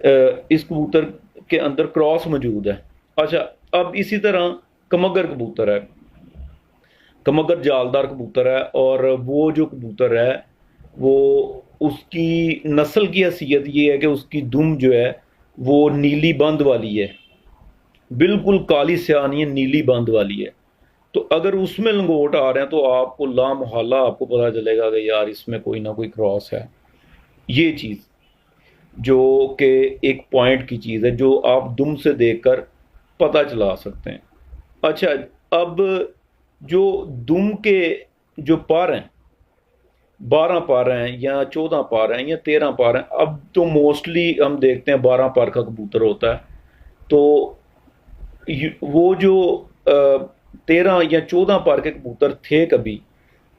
اس کبوتر کے اندر کراس موجود ہے۔ اچھا، اب اسی طرح کمگر کبوتر ہے، کمگر جالدار کبوتر ہے، اور وہ جو کبوتر ہے وہ اس کی نسل کی حیثیت یہ ہے کہ اس کی دم جو ہے وہ نیلی بند والی ہے، بالکل کالی سیاہ نہیں ہے، نیلی بند والی ہے۔ تو اگر اس میں لنگوٹ آ رہے ہیں تو آپ کو لامحالہ آپ کو پتہ چلے گا کہ یار اس میں کوئی نہ کوئی کراس ہے۔ یہ چیز جو کہ ایک پوائنٹ کی چیز ہے جو آپ دم سے دیکھ کر پتہ چلا سکتے ہیں۔ اچھا، اب جو دم کے جو پر ہیں، 12 پر ہیں یا 14 پر ہیں یا 13 پر ہیں، اب تو موسٹلی ہم دیکھتے ہیں 12 پر کا کبوتر ہوتا ہے۔ تو وہ جو 13 یا 14 پر کے کبوتر تھے، کبھی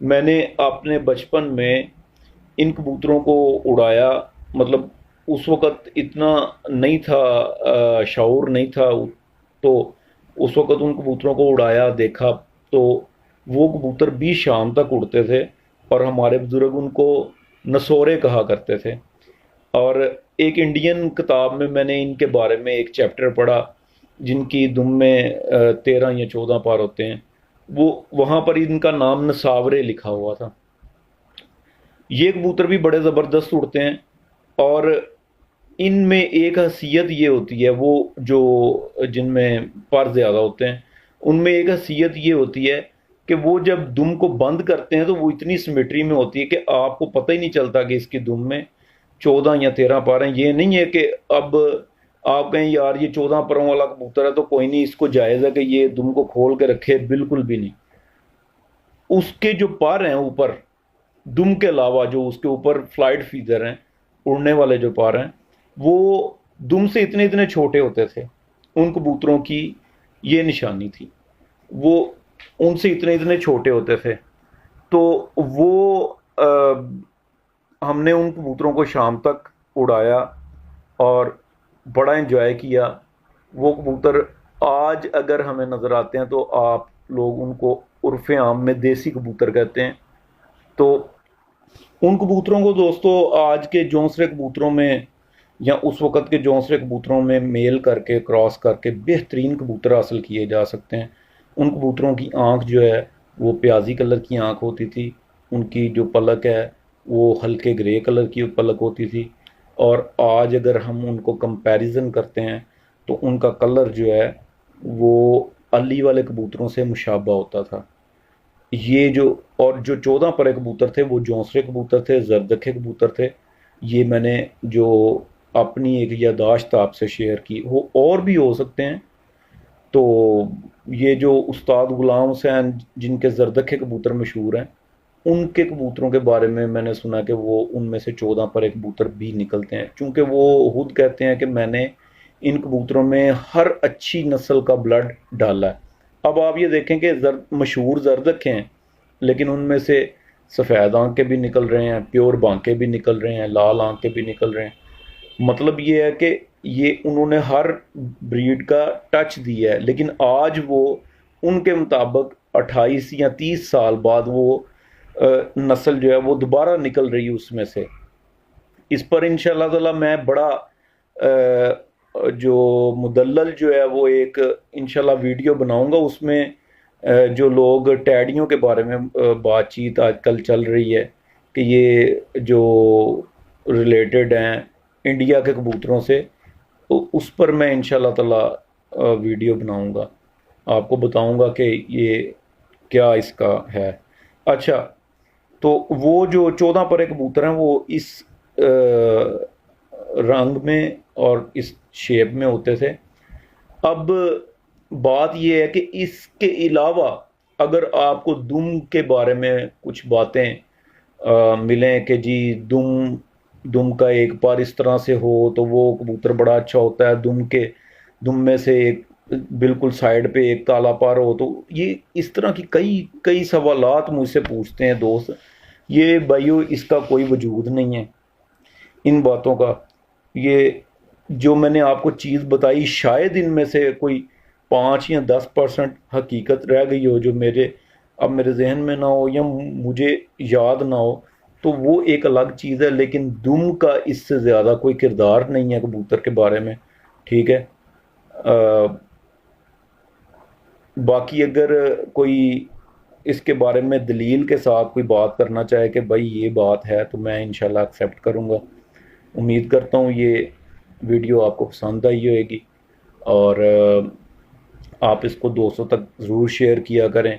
میں نے اپنے بچپن میں ان کبوتروں کو اڑایا، مطلب اس وقت اتنا نہیں تھا، شعور نہیں تھا، تو اس وقت ان کبوتروں کو اڑایا، دیکھا، تو وہ کبوتر بھی شام تک اڑتے تھے، اور ہمارے بزرگ ان کو نسورے کہا کرتے تھے۔ اور ایک انڈین کتاب میں نے ان کے بارے میں ایک چیپٹر پڑھا جن کی دم میں 13 یا 14 پار ہوتے ہیں، وہ وہاں پر ان کا نام نساورے لکھا ہوا تھا۔ یہ کبوتر بھی بڑے زبردست اڑتے ہیں، اور ان میں ایک حیثیت یہ ہوتی ہے، وہ جو جن میں پر زیادہ ہوتے ہیں ان میں ایک حیثیت یہ ہوتی ہے کہ وہ جب دم کو بند کرتے ہیں تو وہ اتنی سمیٹری میں ہوتی ہے کہ آپ کو پتہ ہی نہیں چلتا کہ اس کی دم میں 14 یا 13 پر ہیں۔ یہ نہیں ہے کہ اب آپ کہیں یار یہ 14 پروں والا کبوتر ہے تو کوئی نہیں، اس کو جائز ہے کہ یہ دم کو کھول کے رکھے، بالکل بھی نہیں۔ اس کے جو پر ہیں اوپر دم کے علاوہ، جو اس کے اوپر فلائٹ فیدر ہیں، اڑنے والے جو پر ہیں، وہ دم سے اتنے اتنے چھوٹے ہوتے تھے۔ ان کبوتروں کی یہ نشانی تھی، وہ ان سے اتنے اتنے چھوٹے ہوتے تھے۔ تو وہ ہم نے ان کبوتروں کو شام تک اڑایا اور بڑا انجوائے کیا۔ وہ کبوتر آج اگر ہمیں نظر آتے ہیں تو آپ لوگ ان کو عرف عام میں دیسی کبوتر کہتے ہیں۔ تو ان کبوتروں کو دوستو آج کے جونسرے کبوتروں میں یا اس وقت کے جونسرے کبوتروں میں میل کر کے، کراس کر کے بہترین کبوتر حاصل کیے جا سکتے ہیں۔ ان کبوتروں کی آنکھ جو ہے وہ پیازی کلر کی آنکھ ہوتی تھی، ان کی جو پلک ہے وہ ہلکے گرے کلر کی پلک ہوتی تھی، اور آج اگر ہم ان کو کمپیریزن کرتے ہیں تو ان کا کلر جو ہے وہ علی والے کبوتروں سے مشابہ ہوتا تھا۔ یہ جو اور جو 14 پرے کبوتر تھے وہ جونسرے کبوتر تھے، زردکھے کبوتر تھے۔ یہ میں نے جو اپنی ایک یادداشت آپ سے شیئر کی، وہ اور بھی ہو سکتے ہیں۔ تو یہ جو استاد غلام حسین جن کے زردکھے کبوتر مشہور ہیں، ان کے کبوتروں کے بارے میں نے سنا کہ وہ ان میں سے 14 پرے کبوتر بھی نکلتے ہیں، چونکہ وہ خود کہتے ہیں کہ میں نے ان کبوتروں میں ہر اچھی نسل کا بلڈ ڈالا ہے۔ اب آپ یہ دیکھیں کہ مشہور زردکھے ہیں، لیکن ان میں سے سفید آنکھ بھی نکل رہے ہیں، پیور بانکے بھی نکل رہے ہیں، لال آنکھ بھی نکل رہے ہیں۔ مطلب یہ ہے کہ یہ انہوں نے ہر بریڈ کا ٹچ دیا ہے، لیکن آج وہ ان کے مطابق 28 یا 30 سال بعد وہ نسل جو ہے وہ دوبارہ نکل رہی ہے اس میں سے۔ اس پر انشاءاللہ تعالی میں بڑا جو مدلل جو ہے وہ ایک انشاءاللہ ویڈیو بناؤں گا۔ اس میں جو لوگ ٹیڈیوں کے بارے میں بات چیت آج کل چل رہی ہے کہ یہ جو ریلیٹڈ ہیں انڈیا کے کبوتروں سے، تو اس پر میں انشاءاللہ تعالی ویڈیو بناؤں گا، آپ کو بتاؤں گا کہ یہ کیا اس کا ہے۔ اچھا، تو وہ جو 14 پرے کبوتر ہیں وہ اس رنگ میں اور اس شیپ میں ہوتے تھے۔ اب بات یہ ہے کہ اس کے علاوہ اگر آپ کو دم کے بارے میں کچھ باتیں ملیں کہ جی دم کا ایک بار اس طرح سے ہو تو وہ کبوتر بڑا اچھا ہوتا ہے، دم میں سے ایک بالکل سائیڈ پہ ایک کالا پار ہو، تو یہ اس طرح کی کئی سوالات مجھ سے پوچھتے ہیں دوست۔ یہ بھائیو اس کا کوئی وجود نہیں ہے ان باتوں کا۔ یہ جو میں نے آپ کو چیز بتائی شاید ان میں سے کوئی 5 یا 10% حقیقت رہ گئی ہو جو اب میرے ذہن میں نہ ہو یا مجھے یاد نہ ہو، تو وہ ایک الگ چیز ہے، لیکن دم کا اس سے زیادہ کوئی کردار نہیں ہے کبوتر کے بارے میں، ٹھیک ہے۔ باقی اگر کوئی اس کے بارے میں دلیل کے ساتھ کوئی بات کرنا چاہے کہ بھائی یہ بات ہے، تو میں انشاءاللہ ایکسیپٹ کروں گا۔ امید کرتا ہوں یہ ویڈیو آپ کو پسند آئی ہوئے گی، اور آپ اس کو دوستوں تک ضرور شیئر کیا کریں۔